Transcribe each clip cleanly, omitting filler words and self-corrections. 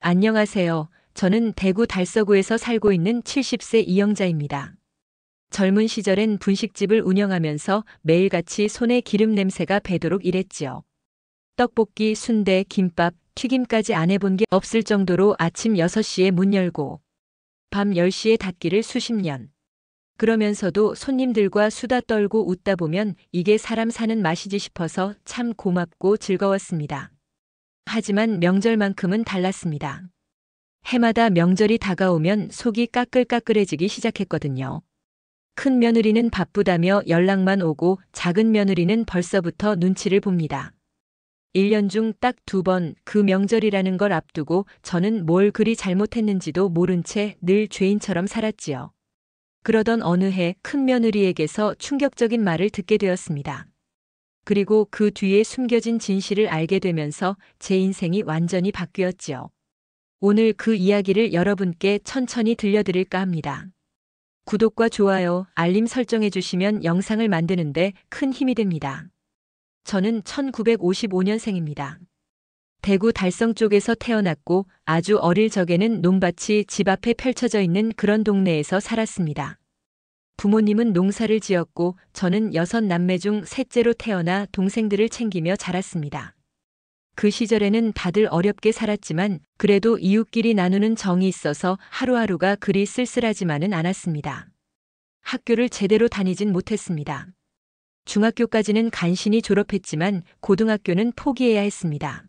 안녕하세요. 저는 대구 달서구에서 살고 있는 70세 이영자입니다. 젊은 시절엔 분식집을 운영하면서 매일같이 손에 기름 냄새가 배도록 일했지요. 떡볶이, 순대, 김밥, 튀김까지 안 해본 게 없을 정도로 아침 6시에 문 열고 밤 10시에 닫기를 수십 년. 그러면서도 손님들과 수다 떨고 웃다 보면 이게 사람 사는 맛이지 싶어서 참 고맙고 즐거웠습니다. 하지만 명절만큼은 달랐습니다. 해마다 명절이 다가오면 속이 까끌까끌해지기 시작했거든요. 큰 며느리는 바쁘다며 연락만 오고 작은 며느리는 벌써부터 눈치를 봅니다. 1년 중 딱 2번 그 명절이라는 걸 앞두고 저는 뭘 그리 잘못했는지도 모른 채 늘 죄인처럼 살았지요. 그러던 어느 해 큰 며느리에게서 충격적인 말을 듣게 되었습니다. 그리고 그 뒤에 숨겨진 진실을 알게 되면서 제 인생이 완전히 바뀌었지요. 오늘 그 이야기를 여러분께 천천히 들려드릴까 합니다. 구독과 좋아요, 알림 설정해 주시면 영상을 만드는데 큰 힘이 됩니다. 저는 1955년생입니다. 대구 달성 쪽에서 태어났고 아주 어릴 적에는 논밭이 집 앞에 펼쳐져 있는 그런 동네에서 살았습니다. 부모님은 농사를 지었고 저는 6남매 중 셋째로 태어나 동생들을 챙기며 자랐습니다. 그 시절에는 다들 어렵게 살았지만 그래도 이웃끼리 나누는 정이 있어서 하루하루가 그리 쓸쓸하지만은 않았습니다. 학교를 제대로 다니진 못했습니다. 중학교까지는 간신히 졸업했지만 고등학교는 포기해야 했습니다.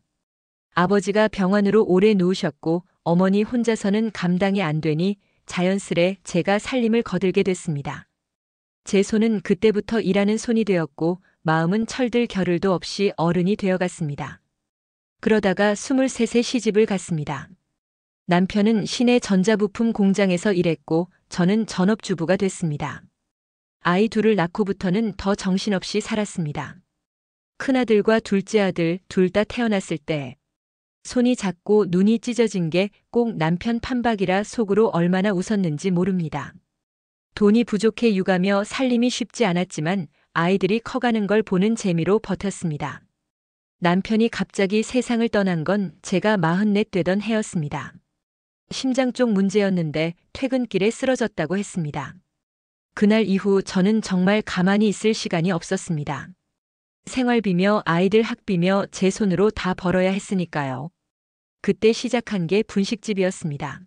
아버지가 병원으로 오래 누우셨고 어머니 혼자서는 감당이 안 되니 자연스레 제가 살림을 거들게 됐습니다. 제 손은 그때부터 일하는 손이 되었고 마음은 철들 겨를도 없이 어른이 되어갔습니다. 그러다가 23세 시집을 갔습니다. 남편은 시내 전자부품 공장에서 일했고 저는 전업주부가 됐습니다. 아이 둘을 낳고부터는 더 정신없이 살았습니다. 큰아들과 둘째 아들 둘 다 태어났을 때 손이 작고 눈이 찢어진 게 꼭 남편 판박이라 속으로 얼마나 웃었는지 모릅니다. 돈이 부족해 육아며 살림이 쉽지 않았지만 아이들이 커가는 걸 보는 재미로 버텼습니다. 남편이 갑자기 세상을 떠난 건 제가 44 되던 해였습니다. 심장 쪽 문제였는데 퇴근길에 쓰러졌다고 했습니다. 그날 이후 저는 정말 가만히 있을 시간이 없었습니다. 생활비며 아이들 학비며 제 손으로 다 벌어야 했으니까요. 그때 시작한 게 분식집이었습니다.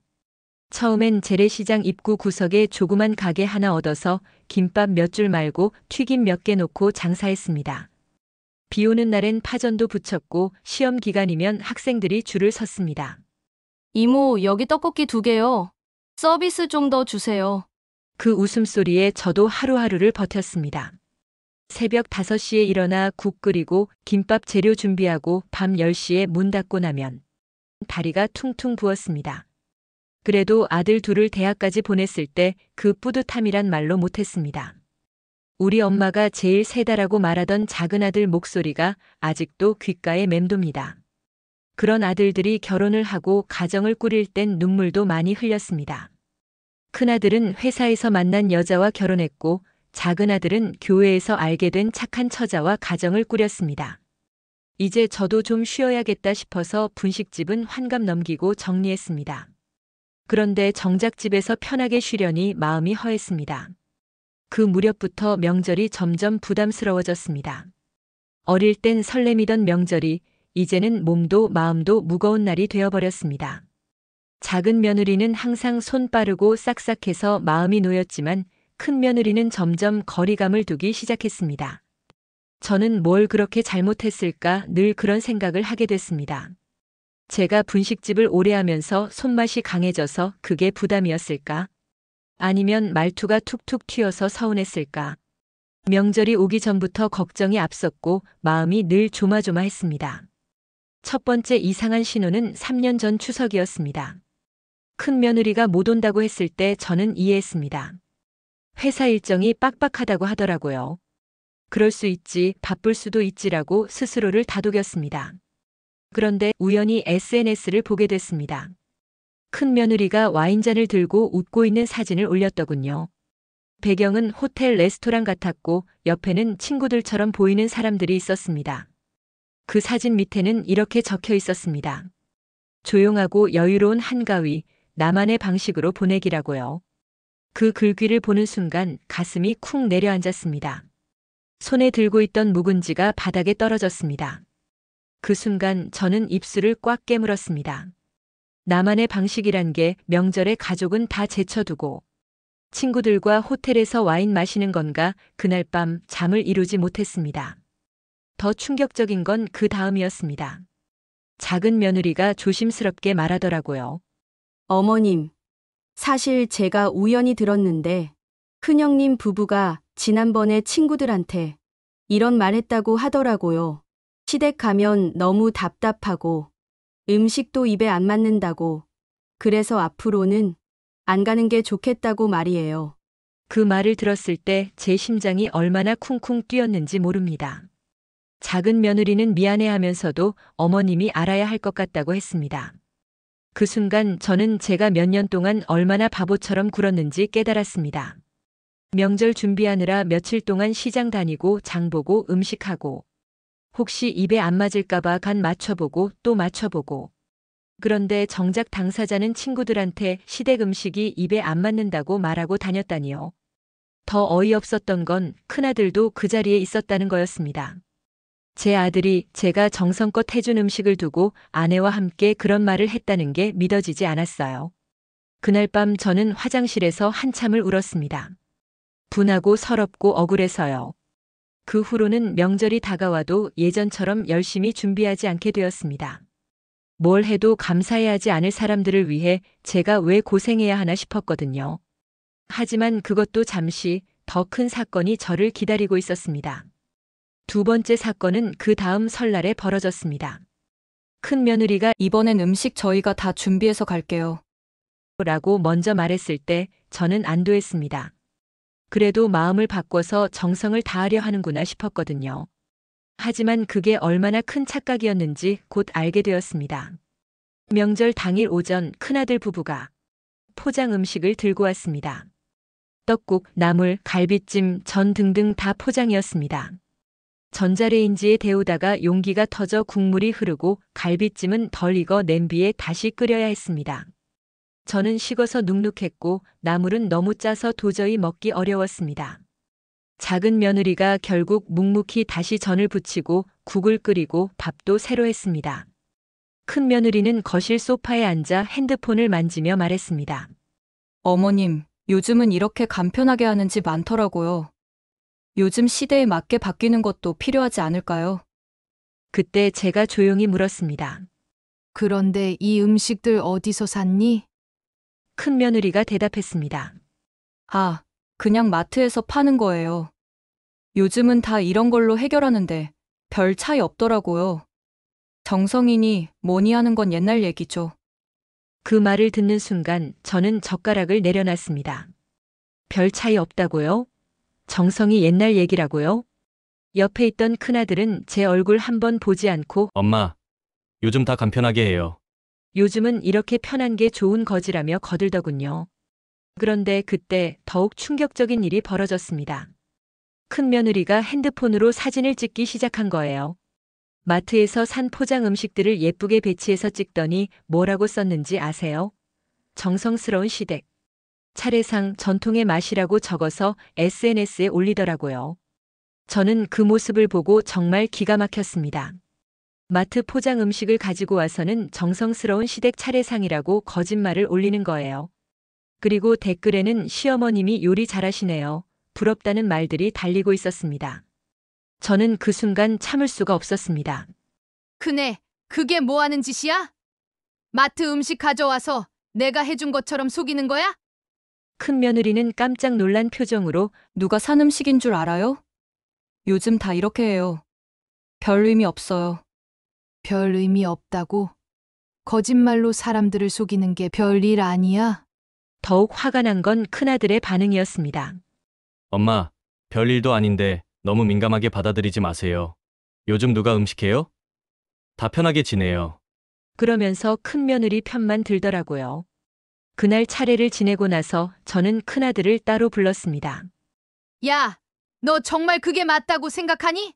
처음엔 재래시장 입구 구석에 조그만 가게 하나 얻어서 김밥 몇 줄 말고 튀김 몇 개 놓고 장사했습니다. 비 오는 날엔 파전도 붙였고 시험 기간이면 학생들이 줄을 섰습니다. 이모, 여기 떡볶이 2개요. 서비스 좀 더 주세요. 그 웃음소리에 저도 하루하루를 버텼습니다. 새벽 5시에 일어나 국 끓이고 김밥 재료 준비하고 밤 10시에 문 닫고 나면 다리가 퉁퉁 부었습니다. 그래도 아들 둘을 대학까지 보냈을 때 그 뿌듯함이란 말로 못했습니다. 우리 엄마가 제일 세다라고 말하던 작은아들 목소리가 아직도 귓가에 맴돕니다. 그런 아들들이 결혼을 하고 가정을 꾸릴 땐 눈물도 많이 흘렸습니다. 큰아들은 회사에서 만난 여자와 결혼했고 작은아들은 교회에서 알게 된 착한 처자와 가정을 꾸렸습니다. 이제 저도 좀 쉬어야겠다 싶어서 분식집은 환갑 넘기고 정리했습니다. 그런데 정작 집에서 편하게 쉬려니 마음이 허했습니다. 그 무렵부터 명절이 점점 부담스러워졌습니다. 어릴 땐 설렘이던 명절이 이제는 몸도 마음도 무거운 날이 되어버렸습니다. 작은 며느리는 항상 손 빠르고 싹싹해서 마음이 놓였지만 큰 며느리는 점점 거리감을 두기 시작했습니다. 저는 뭘 그렇게 잘못했을까 늘 그런 생각을 하게 됐습니다. 제가 분식집을 오래 하면서 손맛이 강해져서 그게 부담이었을까? 아니면 말투가 툭툭 튀어서 서운했을까? 명절이 오기 전부터 걱정이 앞섰고 마음이 늘 조마조마했습니다. 첫 번째 이상한 신호는 3년 전 추석이었습니다. 큰 며느리가 못 온다고 했을 때 저는 이해했습니다. 회사 일정이 빡빡하다고 하더라고요. 그럴 수 있지, 바쁠 수도 있지라고 스스로를 다독였습니다. 그런데 우연히 SNS를 보게 됐습니다. 큰 며느리가 와인잔을 들고 웃고 있는 사진을 올렸더군요. 배경은 호텔 레스토랑 같았고 옆에는 친구들처럼 보이는 사람들이 있었습니다. 그 사진 밑에는 이렇게 적혀 있었습니다. 조용하고 여유로운 한가위, 나만의 방식으로 보내기라고요. 그 글귀를 보는 순간 가슴이 쿵 내려앉았습니다. 손에 들고 있던 묵은지가 바닥에 떨어졌습니다. 그 순간 저는 입술을 꽉 깨물었습니다. 나만의 방식이란 게 명절에 가족은 다 제쳐두고 친구들과 호텔에서 와인 마시는 건가 그날 밤 잠을 이루지 못했습니다. 더 충격적인 건 그 다음이었습니다. 작은 며느리가 조심스럽게 말하더라고요. 어머님, 사실 제가 우연히 들었는데 큰형님 부부가 지난번에 친구들한테 이런 말 했다고 하더라고요. 시댁 가면 너무 답답하고 음식도 입에 안 맞는다고. 그래서 앞으로는 안 가는 게 좋겠다고 말이에요. 그 말을 들었을 때 제 심장이 얼마나 쿵쿵 뛰었는지 모릅니다. 작은 며느리는 미안해하면서도 어머님이 알아야 할 것 같다고 했습니다. 그 순간 저는 제가 몇 년 동안 얼마나 바보처럼 굴었는지 깨달았습니다. 명절 준비하느라 며칠 동안 시장 다니고 장 보고 음식하고 혹시 입에 안 맞을까봐 간 맞춰보고 또 맞춰보고 그런데 정작 당사자는 친구들한테 시댁 음식이 입에 안 맞는다고 말하고 다녔다니요. 더 어이없었던 건 큰아들도 그 자리에 있었다는 거였습니다. 제 아들이 제가 정성껏 해준 음식을 두고 아내와 함께 그런 말을 했다는 게 믿어지지 않았어요. 그날 밤 저는 화장실에서 한참을 울었습니다. 분하고 서럽고 억울해서요. 그 후로는 명절이 다가와도 예전처럼 열심히 준비하지 않게 되었습니다. 뭘 해도 감사해야 하지 않을 사람들을 위해 제가 왜 고생해야 하나 싶었거든요. 하지만 그것도 잠시 더 큰 사건이 저를 기다리고 있었습니다. 두 번째 사건은 그 다음 설날에 벌어졌습니다. 큰 며느리가 이번엔 음식 저희가 다 준비해서 갈게요. 라고 먼저 말했을 때 저는 안도했습니다. 그래도 마음을 바꿔서 정성을 다하려 하는구나 싶었거든요. 하지만 그게 얼마나 큰 착각이었는지 곧 알게 되었습니다. 명절 당일 오전 큰아들 부부가 포장 음식을 들고 왔습니다. 떡국, 나물, 갈비찜, 전 등등 다 포장이었습니다. 전자레인지에 데우다가 용기가 터져 국물이 흐르고 갈비찜은 덜 익어 냄비에 다시 끓여야 했습니다. 저는 식어서 눅눅했고 나물은 너무 짜서 도저히 먹기 어려웠습니다. 작은 며느리가 결국 묵묵히 다시 전을 부치고 국을 끓이고 밥도 새로 했습니다. 큰 며느리는 거실 소파에 앉아 핸드폰을 만지며 말했습니다. 어머님, 요즘은 이렇게 간편하게 하는 집 많더라고요. 요즘 시대에 맞게 바뀌는 것도 필요하지 않을까요? 그때 제가 조용히 물었습니다. 그런데 이 음식들 어디서 샀니? 큰 며느리가 대답했습니다. 아, 그냥 마트에서 파는 거예요. 요즘은 다 이런 걸로 해결하는데 별 차이 없더라고요. 정성이니 뭐니 하는 건 옛날 얘기죠. 그 말을 듣는 순간 저는 젓가락을 내려놨습니다. 별 차이 없다고요? 정성이 옛날 얘기라고요? 옆에 있던 큰아들은 제 얼굴 한번 보지 않고 엄마, 요즘 다 간편하게 해요. 요즘은 이렇게 편한 게 좋은 거지라며 거들더군요. 그런데 그때 더욱 충격적인 일이 벌어졌습니다. 큰 며느리가 핸드폰으로 사진을 찍기 시작한 거예요. 마트에서 산 포장 음식들을 예쁘게 배치해서 찍더니 뭐라고 썼는지 아세요? 정성스러운 시댁. 차례상 전통의 맛이라고 적어서 SNS에 올리더라고요. 저는 그 모습을 보고 정말 기가 막혔습니다. 마트 포장 음식을 가지고 와서는 정성스러운 시댁 차례상이라고 거짓말을 올리는 거예요. 그리고 댓글에는 시어머님이 요리 잘하시네요. 부럽다는 말들이 달리고 있었습니다. 저는 그 순간 참을 수가 없었습니다. 큰애, 그게 뭐 하는 짓이야? 마트 음식 가져와서 내가 해준 것처럼 속이는 거야? 큰 며느리는 깜짝 놀란 표정으로 누가 산 음식인 줄 알아요? 요즘 다 이렇게 해요. 별 의미 없어요. 별 의미 없다고? 거짓말로 사람들을 속이는 게 별일 아니야? 더욱 화가 난 건 큰아들의 반응이었습니다. 엄마, 별일도 아닌데 너무 민감하게 받아들이지 마세요. 요즘 누가 음식해요? 다 편하게 지내요. 그러면서 큰 며느리 편만 들더라고요. 그날 차례를 지내고 나서 저는 큰아들을 따로 불렀습니다. 야, 너 정말 그게 맞다고 생각하니?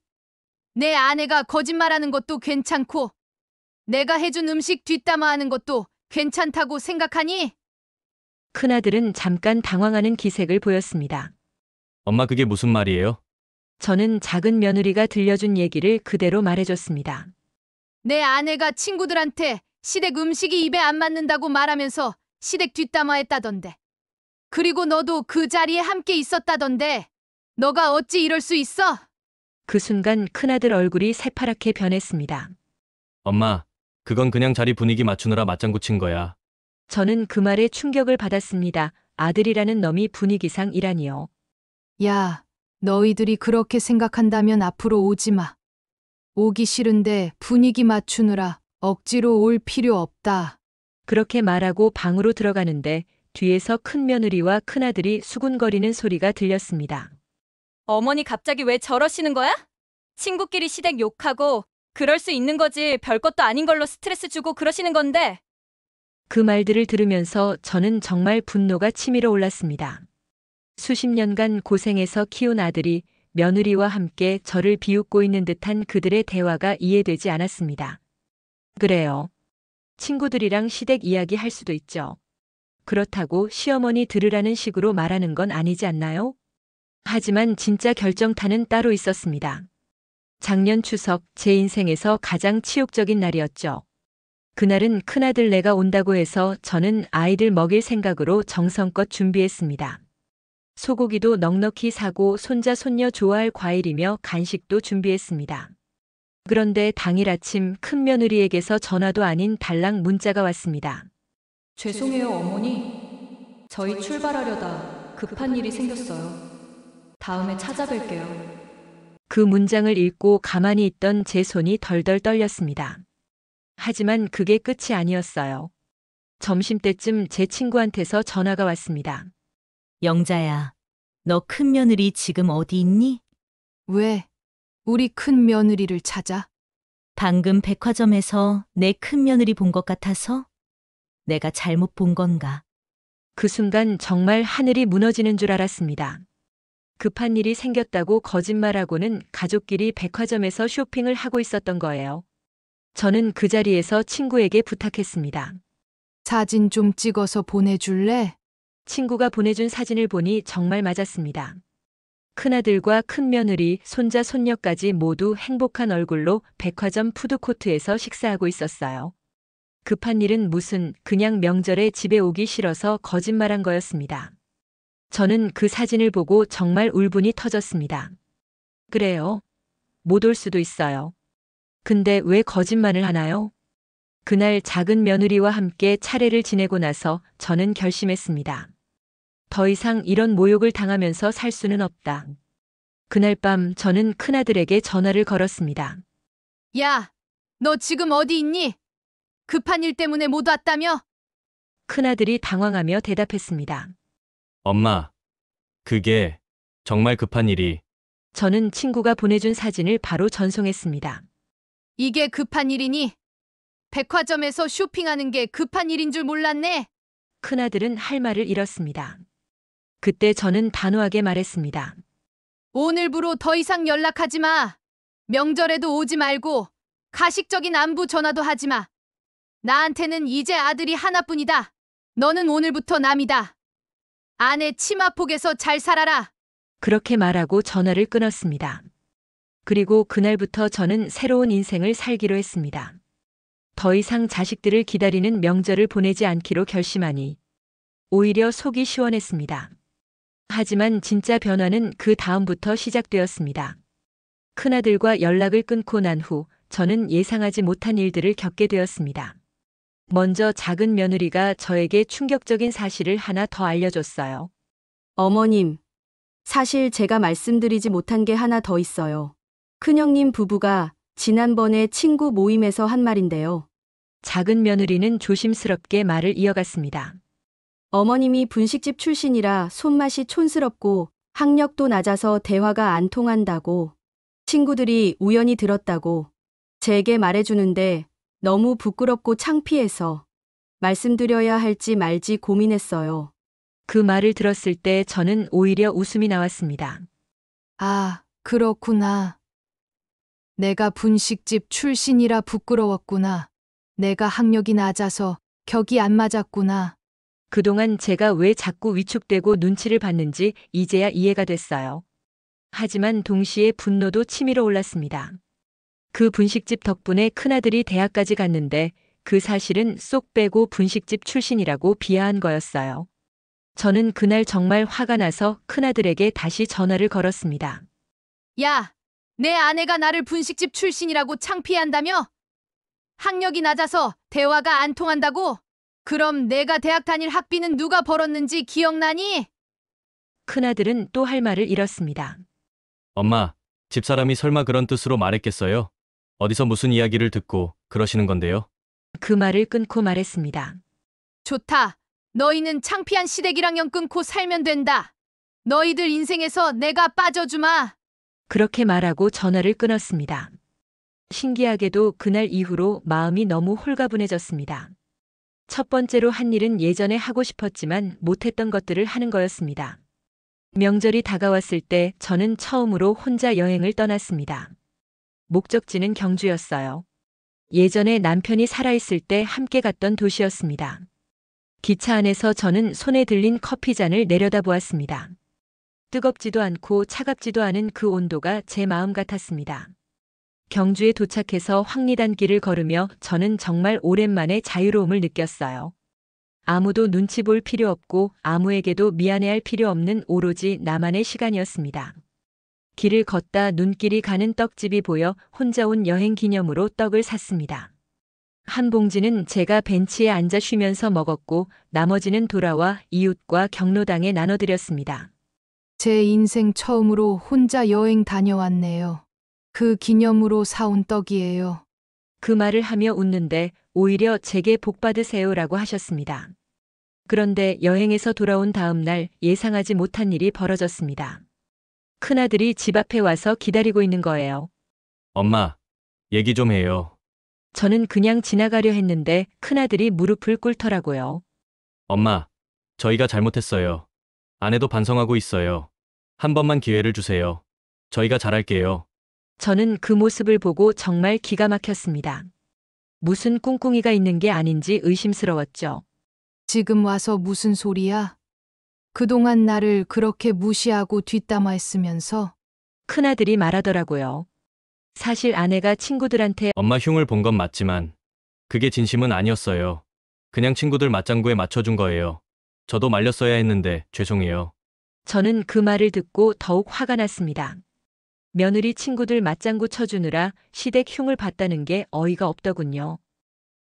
내 아내가 거짓말하는 것도 괜찮고 내가 해준 음식 뒷담화하는 것도 괜찮다고 생각하니? 큰아들은 잠깐 당황하는 기색을 보였습니다. 엄마 그게 무슨 말이에요? 저는 작은 며느리가 들려준 얘기를 그대로 말해줬습니다. 내 아내가 친구들한테 시댁 음식이 입에 안 맞는다고 말하면서 시댁 뒷담화했다던데. 그리고 너도 그 자리에 함께 있었다던데. 너가 어찌 이럴 수 있어? 그 순간 큰아들 얼굴이 새파랗게 변했습니다. 엄마, 그건 그냥 자리 분위기 맞추느라 맞장구 친 거야. 저는 그 말에 충격을 받았습니다. 아들이라는 놈이 분위기상이라니요. 야, 너희들이 그렇게 생각한다면 앞으로 오지 마. 오기 싫은데 분위기 맞추느라 억지로 올 필요 없다. 그렇게 말하고 방으로 들어가는데 뒤에서 큰 며느리와 큰아들이 수군거리는 소리가 들렸습니다. 어머니 갑자기 왜 저러시는 거야? 친구끼리 시댁 욕하고 그럴 수 있는 거지 별것도 아닌 걸로 스트레스 주고 그러시는 건데. 그 말들을 들으면서 저는 정말 분노가 치밀어 올랐습니다. 수십 년간 고생해서 키운 아들이 며느리와 함께 저를 비웃고 있는 듯한 그들의 대화가 이해되지 않았습니다. 그래요. 친구들이랑 시댁 이야기 할 수도 있죠. 그렇다고 시어머니 들으라는 식으로 말하는 건 아니지 않나요? 하지만 진짜 결정타는 따로 있었습니다. 작년 추석 제 인생에서 가장 치욕적인 날이었죠. 그날은 큰아들 내가 온다고 해서 저는 아이들 먹일 생각으로 정성껏 준비했습니다. 소고기도 넉넉히 사고 손자 손녀 좋아할 과일이며 간식도 준비했습니다. 그런데 당일 아침 큰 며느리에게서 전화도 아닌 달랑 문자가 왔습니다. 죄송해요, 어머니. 저희 출발하려다 급한 일이 생겼어요. 다음에 찾아뵐게요. 그 문장을 읽고 가만히 있던 제 손이 덜덜 떨렸습니다. 하지만 그게 끝이 아니었어요. 점심때쯤 제 친구한테서 전화가 왔습니다. 영자야, 너 큰며느리 지금 어디 있니? 왜? 우리 큰 며느리를 찾아? 방금 백화점에서 내 큰며느리 본 것 같아서? 내가 잘못 본 건가? 그 순간 정말 하늘이 무너지는 줄 알았습니다. 급한 일이 생겼다고 거짓말하고는 가족끼리 백화점에서 쇼핑을 하고 있었던 거예요. 저는 그 자리에서 친구에게 부탁했습니다. 사진 좀 찍어서 보내줄래? 친구가 보내준 사진을 보니 정말 맞았습니다. 큰아들과 큰며느리, 손자, 손녀까지 모두 행복한 얼굴로 백화점 푸드코트에서 식사하고 있었어요. 급한 일은 무슨 그냥 명절에 집에 오기 싫어서 거짓말한 거였습니다. 저는 그 사진을 보고 정말 울분이 터졌습니다. 그래요. 못 올 수도 있어요. 근데 왜 거짓말을 하나요? 그날 작은 며느리와 함께 차례를 지내고 나서 저는 결심했습니다. 더 이상 이런 모욕을 당하면서 살 수는 없다. 그날 밤 저는 큰아들에게 전화를 걸었습니다. 야, 너 지금 어디 있니? 급한 일 때문에 못 왔다며? 큰아들이 당황하며 대답했습니다. 엄마, 그게 정말 급한 일이. 저는 친구가 보내준 사진을 바로 전송했습니다. 이게 급한 일이니? 백화점에서 쇼핑하는 게 급한 일인 줄 몰랐네. 큰아들은 할 말을 잃었습니다. 그때 저는 단호하게 말했습니다. 오늘부로 더 이상 연락하지 마. 명절에도 오지 말고 가식적인 안부 전화도 하지 마. 나한테는 이제 아들이 하나뿐이다. 너는 오늘부터 남이다. 아내 치마폭에서 잘 살아라. 그렇게 말하고 전화를 끊었습니다. 그리고 그날부터 저는 새로운 인생을 살기로 했습니다. 더 이상 자식들을 기다리는 명절을 보내지 않기로 결심하니 오히려 속이 시원했습니다. 하지만 진짜 변화는 그 다음부터 시작되었습니다. 큰아들과 연락을 끊고 난 후 저는 예상하지 못한 일들을 겪게 되었습니다. 먼저 작은 며느리가 저에게 충격적인 사실을 하나 더 알려줬어요. 어머님, 사실 제가 말씀드리지 못한 게 하나 더 있어요. 큰형님 부부가 지난번에 친구 모임에서 한 말인데요. 작은 며느리는 조심스럽게 말을 이어갔습니다. 어머님이 분식집 출신이라 손맛이 촌스럽고 학력도 낮아서 대화가 안 통한다고 친구들이 우연히 들었다고 제게 말해주는데 너무 부끄럽고 창피해서 말씀드려야 할지 말지 고민했어요. 그 말을 들었을 때 저는 오히려 웃음이 나왔습니다. 아, 그렇구나. 내가 분식집 출신이라 부끄러웠구나. 내가 학력이 낮아서 격이 안 맞았구나. 그동안 제가 왜 자꾸 위축되고 눈치를 봤는지 이제야 이해가 됐어요. 하지만 동시에 분노도 치밀어 올랐습니다. 그 분식집 덕분에 큰아들이 대학까지 갔는데 그 사실은 쏙 빼고 분식집 출신이라고 비하한 거였어요. 저는 그날 정말 화가 나서 큰아들에게 다시 전화를 걸었습니다. 야, 내 아내가 나를 분식집 출신이라고 창피한다며? 학력이 낮아서 대화가 안 통한다고? 그럼 내가 대학 다닐 학비는 누가 벌었는지 기억나니? 큰아들은 또 할 말을 잃었습니다. 엄마, 집사람이 설마 그런 뜻으로 말했겠어요? 어디서 무슨 이야기를 듣고 그러시는 건데요? 그 말을 끊고 말했습니다. 좋다. 너희는 창피한 시댁이랑 끊고 살면 된다. 너희들 인생에서 내가 빠져주마. 그렇게 말하고 전화를 끊었습니다. 신기하게도 그날 이후로 마음이 너무 홀가분해졌습니다. 첫 번째로 한 일은 예전에 하고 싶었지만 못했던 것들을 하는 거였습니다. 명절이 다가왔을 때 저는 처음으로 혼자 여행을 떠났습니다. 목적지는 경주였어요. 예전에 남편이 살아있을 때 함께 갔던 도시였습니다. 기차 안에서 저는 손에 들린 커피잔을 내려다보았습니다. 뜨겁지도 않고 차갑지도 않은 그 온도가 제 마음 같았습니다. 경주에 도착해서 황리단 길을 걸으며 저는 정말 오랜만에 자유로움을 느꼈어요. 아무도 눈치 볼 필요 없고 아무에게도 미안해할 필요 없는 오로지 나만의 시간이었습니다. 길을 걷다 눈길이 가는 떡집이 보여 혼자 온 여행 기념으로 떡을 샀습니다. 한 봉지는 제가 벤치에 앉아 쉬면서 먹었고 나머지는 돌아와 이웃과 경로당에 나눠드렸습니다. 제 인생 처음으로 혼자 여행 다녀왔네요. 그 기념으로 사온 떡이에요. 그 말을 하며 웃는데 오히려 제게 복 받으세요라고 하셨습니다. 그런데 여행에서 돌아온 다음 날 예상하지 못한 일이 벌어졌습니다. 큰아들이 집 앞에 와서 기다리고 있는 거예요. 엄마, 얘기 좀 해요. 저는 그냥 지나가려 했는데 큰아들이 무릎을 꿇더라고요. 엄마, 저희가 잘못했어요. 아내도 반성하고 있어요. 한 번만 기회를 주세요. 저희가 잘할게요. 저는 그 모습을 보고 정말 기가 막혔습니다. 무슨 꿍꿍이가 있는 게 아닌지 의심스러웠죠. 지금 와서 무슨 소리야? 그동안 나를 그렇게 무시하고 뒷담화했으면서 큰아들이 말하더라고요. 사실 아내가 친구들한테 엄마 흉을 본 건 맞지만 그게 진심은 아니었어요. 그냥 친구들 맞장구에 맞춰준 거예요. 저도 말렸어야 했는데 죄송해요. 저는 그 말을 듣고 더욱 화가 났습니다. 며느리 친구들 맞장구 쳐주느라 시댁 흉을 봤다는 게 어이가 없더군요.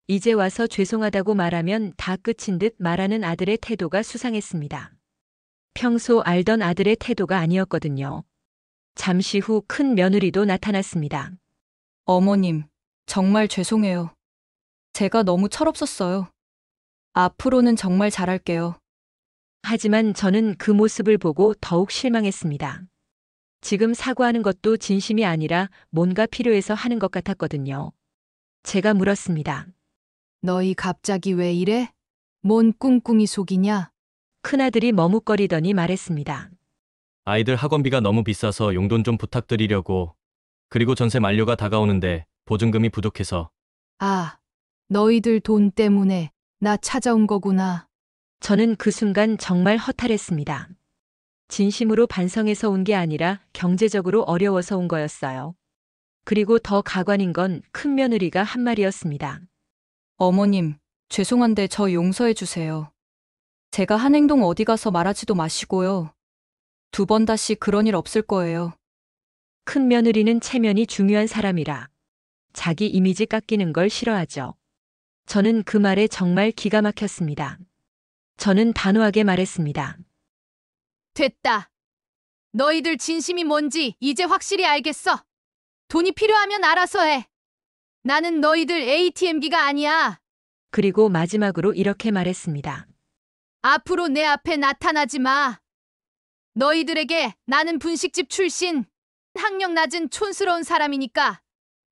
이제 와서 죄송하다고 말하면 다 끝인 듯 말하는 아들의 태도가 수상했습니다. 평소 알던 아들의 태도가 아니었거든요. 잠시 후 큰 며느리도 나타났습니다. 어머님, 정말 죄송해요. 제가 너무 철없었어요. 앞으로는 정말 잘할게요. 하지만 저는 그 모습을 보고 더욱 실망했습니다. 지금 사과하는 것도 진심이 아니라 뭔가 필요해서 하는 것 같았거든요. 제가 물었습니다. 너희 갑자기 왜 이래? 뭔 꿍꿍이 속이냐? 큰아들이 머뭇거리더니 말했습니다. 아이들 학원비가 너무 비싸서 용돈 좀 부탁드리려고. 그리고 전세 만료가 다가오는데 보증금이 부족해서. 아, 너희들 돈 때문에 나 찾아온 거구나. 저는 그 순간 정말 허탈했습니다. 진심으로 반성해서 온 게 아니라 경제적으로 어려워서 온 거였어요. 그리고 더 가관인 건 큰 며느리가 한 말이었습니다. 어머님, 죄송한데 저 용서해 주세요. 제가 한 행동 어디 가서 말하지도 마시고요. 2번 다시 그런 일 없을 거예요. 큰 며느리는 체면이 중요한 사람이라 자기 이미지 깎이는 걸 싫어하죠. 저는 그 말에 정말 기가 막혔습니다. 저는 단호하게 말했습니다. 됐다. 너희들 진심이 뭔지 이제 확실히 알겠어. 돈이 필요하면 알아서 해. 나는 너희들 ATM기가 아니야. 그리고 마지막으로 이렇게 말했습니다. 앞으로 내 앞에 나타나지 마. 너희들에게 나는 분식집 출신, 학력 낮은 촌스러운 사람이니까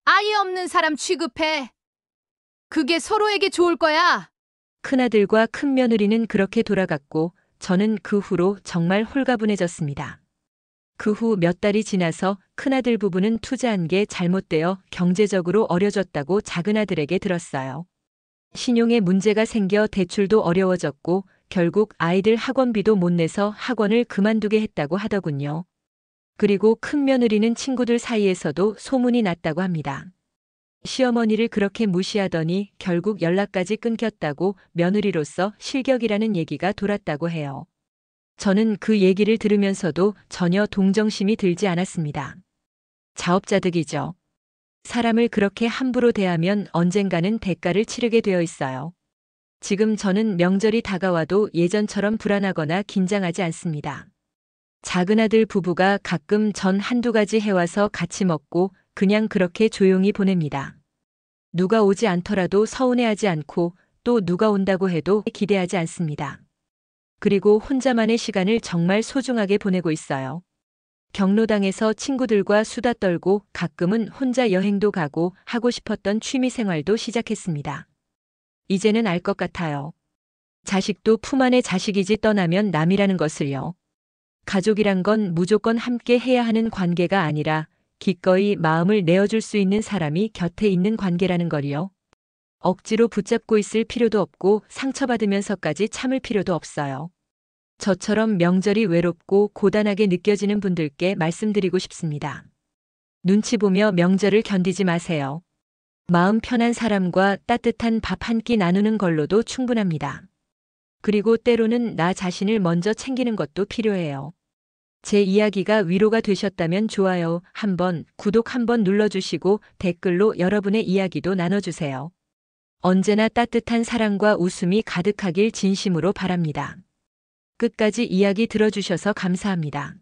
아예 없는 사람 취급해. 그게 서로에게 좋을 거야. 큰아들과 큰 며느리는 그렇게 돌아갔고 저는 그 후로 정말 홀가분해졌습니다. 그 후 몇 달이 지나서 큰아들 부부는 투자한 게 잘못되어 경제적으로 어려졌다고 작은아들에게 들었어요. 신용에 문제가 생겨 대출도 어려워졌고 결국 아이들 학원비도 못 내서 학원을 그만두게 했다고 하더군요. 그리고 큰 며느리는 친구들 사이에서도 소문이 났다고 합니다. 시어머니를 그렇게 무시하더니 결국 연락까지 끊겼다고 며느리로서 실격이라는 얘기가 돌았다고 해요. 저는 그 얘기를 들으면서도 전혀 동정심이 들지 않았습니다. 자업자득이죠. 사람을 그렇게 함부로 대하면 언젠가는 대가를 치르게 되어 있어요. 지금 저는 명절이 다가와도 예전처럼 불안하거나 긴장하지 않습니다. 작은 아들 부부가 가끔 전 한두 가지 해와서 같이 먹고 그냥 그렇게 조용히 보냅니다. 누가 오지 않더라도 서운해하지 않고 또 누가 온다고 해도 기대하지 않습니다. 그리고 혼자만의 시간을 정말 소중하게 보내고 있어요. 경로당에서 친구들과 수다 떨고 가끔은 혼자 여행도 가고 하고 싶었던 취미 생활도 시작했습니다. 이제는 알 것 같아요. 자식도 품 안의 자식이지 떠나면 남이라는 것을요. 가족이란 건 무조건 함께 해야 하는 관계가 아니라 기꺼이 마음을 내어줄 수 있는 사람이 곁에 있는 관계라는 걸요. 억지로 붙잡고 있을 필요도 없고 상처받으면서까지 참을 필요도 없어요. 저처럼 명절이 외롭고 고단하게 느껴지는 분들께 말씀드리고 싶습니다. 눈치 보며 명절을 견디지 마세요. 마음 편한 사람과 따뜻한 밥 한 끼 나누는 걸로도 충분합니다. 그리고 때로는 나 자신을 먼저 챙기는 것도 필요해요. 제 이야기가 위로가 되셨다면 좋아요 한번, 구독 한번 눌러주시고 댓글로 여러분의 이야기도 나눠주세요. 언제나 따뜻한 사랑과 웃음이 가득하길 진심으로 바랍니다. 끝까지 이야기 들어주셔서 감사합니다.